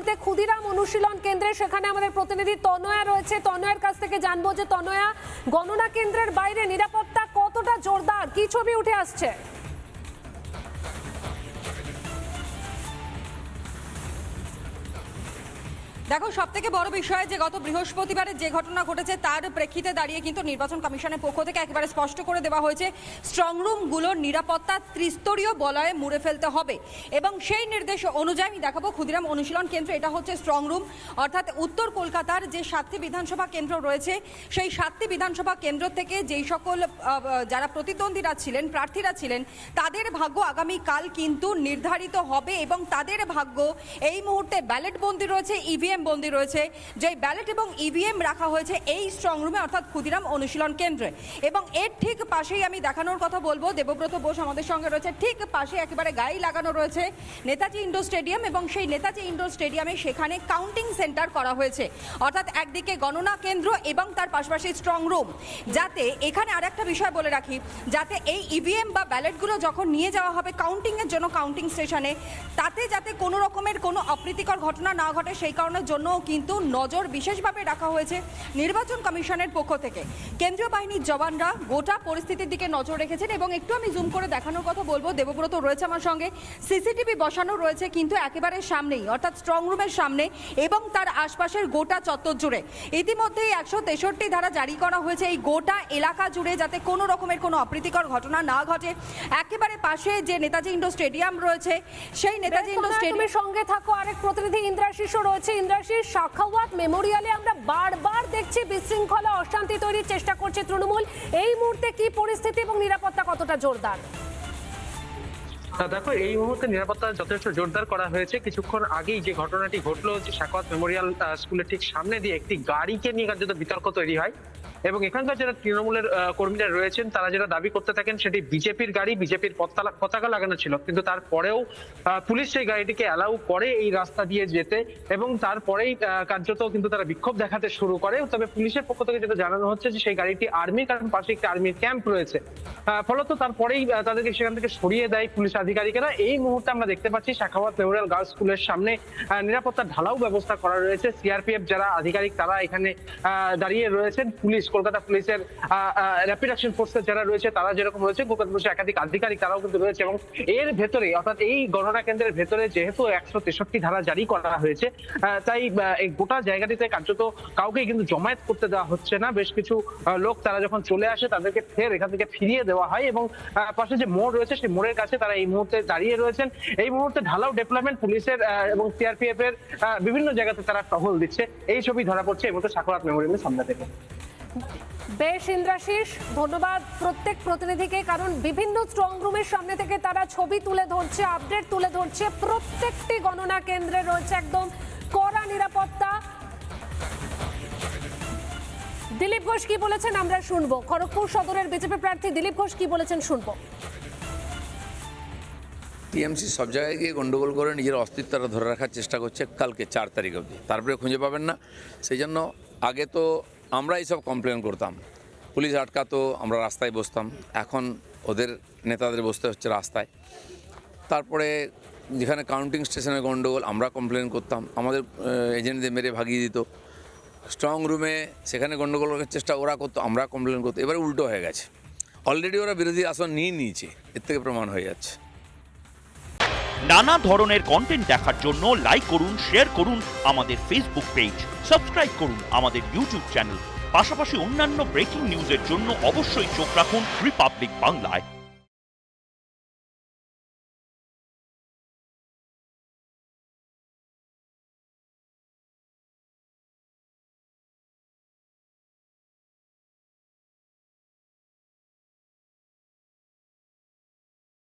মুহূর্তে ক্ষুদিরাম অনুশীলন কেন্দ্রে, সেখানে আমাদের প্রতিনিধি তনয়া রয়েছে। তনয়ার কাছ থেকে জানবো যে তনয়া, গণনা কেন্দ্রের বাইরে নিরাপত্তা কতটা জোরদার, কি ছবি উঠে আসছে? দেখো, সব থেকে বড় বিষয় যে গত বৃহস্পতিবারে যে ঘটনা ঘটেছে তার প্রেক্ষিতে দাঁড়িয়ে কিন্তু নির্বাচন কমিশনের পক্ষ থেকে একেবারে স্পষ্ট করে দেওয়া হয়েছে স্ট্রংরুমগুলোর নিরাপত্তা ত্রিস্তরীয় বলয়ে মুড়ে ফেলতে হবে। এবং সেই নির্দেশ অনুযায়ী আমি দেখাবো ক্ষুদিরাম অনুশীলন কেন্দ্র, এটা হচ্ছে স্ট্রংরুম। অর্থাৎ উত্তর কলকাতার যে 7টি বিধানসভা কেন্দ্র রয়েছে সেই 7টি বিধানসভা কেন্দ্র থেকে যেই সকল যারা প্রতিদ্বন্দ্বীরা ছিলেন, প্রার্থীরা ছিলেন, তাদের ভাগ্য আগামীকাল কিন্তু নির্ধারিত হবে। এবং তাদের ভাগ্য এই মুহূর্তে ব্যালট বন্দী রয়েছে, ইভিএম বন্দী রয়েছে। যে ব্যালট এবং ইভিএম রাখা হয়েছে এই স্ট্রং রুমে, অর্থাৎ ক্ষুদিরাম অনুশীলন কেন্দ্রে। এবং এর ঠিক পাশেই আমি দেখানোর কথা বলবো, দেবব্রত বোস আমাদের সঙ্গে রয়েছে, ঠিক পাশে একেবারে গায়ে লাগানো রয়েছে নেতাজি ইন্ডোর স্টেডিয়াম। এবং সেই নেতাজি ইন্ডোর স্টেডিয়ামে সেখানে কাউন্টিং সেন্টার করা হয়েছে, অর্থাৎ একদিকে গণনা কেন্দ্র এবং তার পাশাপাশি স্ট্রং রুম। যাতে এখানে আরেকটা বিষয় বলে রাখি, যাতে এই ইভিএম বা ব্যালটগুলো যখন নিয়ে যাওয়া হবে কাউন্টিংয়ের জন্য কাউন্টিং স্টেশনে, তাতে যাতে কোনো রকমের কোনো অপ্রীতিকর ঘটনা না ঘটে সেই কারণের জন্য কিন্তু নজর বিশেষভাবে রাখা হয়েছে নির্বাচন কমিশনের পক্ষ থেকে। কেন্দ্রীয় বাহিনীর জওয়ানরা গোটা পরিস্থিতির দিকে নজর রেখেছেন। এবং একটু আমি জুম করে দেখানোর কথা বলবো, দেবব্রত রয়েছে আমার সঙ্গে, সিসিটিভি বসানো রয়েছে কিন্তু একেবারে সামনেই, অর্থাৎ স্ট্রং রুমের সামনে এবং তার আশপাশের গোটা চত্বর জুড়ে। ইতিমধ্যেই 163 ধারা জারি করা হয়েছে এই গোটা এলাকা জুড়ে, যাতে কোনো রকমের কোনো অপ্রীতিকর ঘটনা না ঘটে। একেবারে পাশে যে নেতাজি ইন্ডোর স্টেডিয়াম রয়েছে, সেই নেতাজি ইন্ডোর স্টেডিয়ামের সঙ্গে থাকো আরেক প্রতিনিধি ইন্দ্রাশিসও রয়েছে। ইন্দ্রাশিস, সাখাওয়াত মেমোরিয়ালে আমরা বারবার দেখছি বিশৃঙ্খলা, অশান্তি তৈরির চেষ্টা করছে তৃণমূল। এই মুহূর্তে কি পরিস্থিতি এবং নিরাপত্তা কতটা জোরদার? দেখো, এই মুহূর্তে নিরাপত্তা যথেষ্ট জোরদার করা হয়েছে। কিছুক্ষণ আগেই যে ঘটনাটি ঘটলো, যে সাখাওয়াত মেমোরিয়াল স্কুলের ঠিক সামনে দিয়ে একটি গাড়িকে নিয়ে কার্যত বিতর্ক তৈরি হয়। এবং এখানকার যারা তৃণমূলের কর্মীরা রয়েছেন তারা যেটা দাবি করতে থাকেন সেটি বিজেপির গাড়ি, বিজেপির পতাকা লাগানো ছিল, কিন্তু তারপরেও পুলিশ সেই গাড়িটিকে অ্যালাউ করে এই রাস্তা দিয়ে যেতে। এবং তারপরেই কার্যত কিন্তু তারা বিক্ষোভ দেখাতে শুরু করে। তবে পুলিশের পক্ষ থেকে যেটা জানানো হচ্ছে যে সেই গাড়িটি আর্মির, কারণ পাশে একটি আর্মির ক্যাম্প রয়েছে, ফলত তারপরেই তাদেরকে সেখান থেকে সরিয়ে দেয় পুলিশ আধিকারিকেরা। এই মুহূর্তে আমরা দেখতে পাচ্ছি সাখাওয়াত মেমোরিয়াল গার্লস স্কুলের সামনে নিরাপত্তার ঢালাও ব্যবস্থা করা রয়েছে। সিআরপিএফ যারা আধিকারিক তারা এখানে দাঁড়িয়ে রয়েছেন, পুলিশ, কলকাতা পুলিশের র্যাপিড অ্যাকশন ফোর্সের যারা রয়েছে তারা যেরকম রয়েছে, কলকাতা পুলিশের একাধিক আধিকারিক তারাও কিন্তু রয়েছে। এবং এর ভেতরে, অর্থাৎ এই গণনা কেন্দ্রের ভেতরে যেহেতু 163 ধারা জারি করা হয়েছে, তাই এই গোটা জায়গাটিতে কার্যত কাউকে কিন্তু জমায়েত করতে দেওয়া হচ্ছে না। বেশ কিছু লোক তারা যখন চলে আসে তাদেরকে ফের এখান থেকে ফিরিয়ে দেওয়া হয়। এবং পাশে যে মোড় রয়েছে সেই মোড়ের কাছে তারা এই মুহূর্তে দাঁড়িয়ে রয়েছেন। এই মুহূর্তে ঢালাও ডেভেলপমেন্ট পুলিশের এবং সিআরপিএফ এর বিভিন্ন জায়গাতে তারা টহল দিচ্ছে। এই ছবি ধরা পড়ছে এই মুহূর্তে সাখাওয়াত মেমোরিয়ালের সামনে থেকে। বেশ ইন্দ্রাশিস, ধন্যবাদ প্রত্যেক প্রতিনিধিকে, কারণ বিভিন্ন স্ট্রং রুমের সামনে থেকে তারা ছবি তুলে ধরছে, আপডেট তুলে ধরছে। প্রত্যেকটি গণনা কেন্দ্রে রয়েছে একদম কড়া নিরাপত্তা। দিলীপ ঘোষ কি বলেছেন আমরা শুনবো। খড়গপুর সদরের বিজেপি প্রার্থী দিলীপ ঘোষ কি বলেছেন শুনবো। টিএমসি সব জায়গায় গিয়ে গন্ডগোল করে নিজের অস্তিত্বটা ধরে রাখার চেষ্টা করছে কালকে 4 তারিখ অবধি, তারপরে খুঁজে পাবেন না। সেই জন্য আগে তো আমরা এইসব কমপ্লেন করতাম, পুলিশ আটকাতো, আমরা রাস্তায় বসতাম। এখন ওদের নেতাদের বসতে হচ্ছে রাস্তায়। তারপরে যেখানে কাউন্টিং স্টেশনে গন্ডগোল আমরা কমপ্লেন করতাম, আমাদের এজেন্টদের মেরে ভাগিয়ে দিত। স্ট্রং রুমে সেখানে গন্ডগোল করার চেষ্টা ওরা করতো, আমরা কমপ্লেন করতো। এবারে উল্টো হয়ে গেছে, অলরেডি ওরা বিরোধী আসন নিয়ে নিয়েছে, এর থেকে প্রমাণ হয়ে যাচ্ছে। নানা ধরনের কন্টেন্ট দেখার জন্য লাইক করুন, শেয়ার করুন আমাদের ফেসবুক পেজ, সাবস্ক্রাইব করুন আমাদের ইউটিউব চ্যানেল। পাশাপাশি অন্যান্য ব্রেকিং নিউজের জন্য অবশ্যই চোখ রাখুন রিপাবলিক বাংলায়।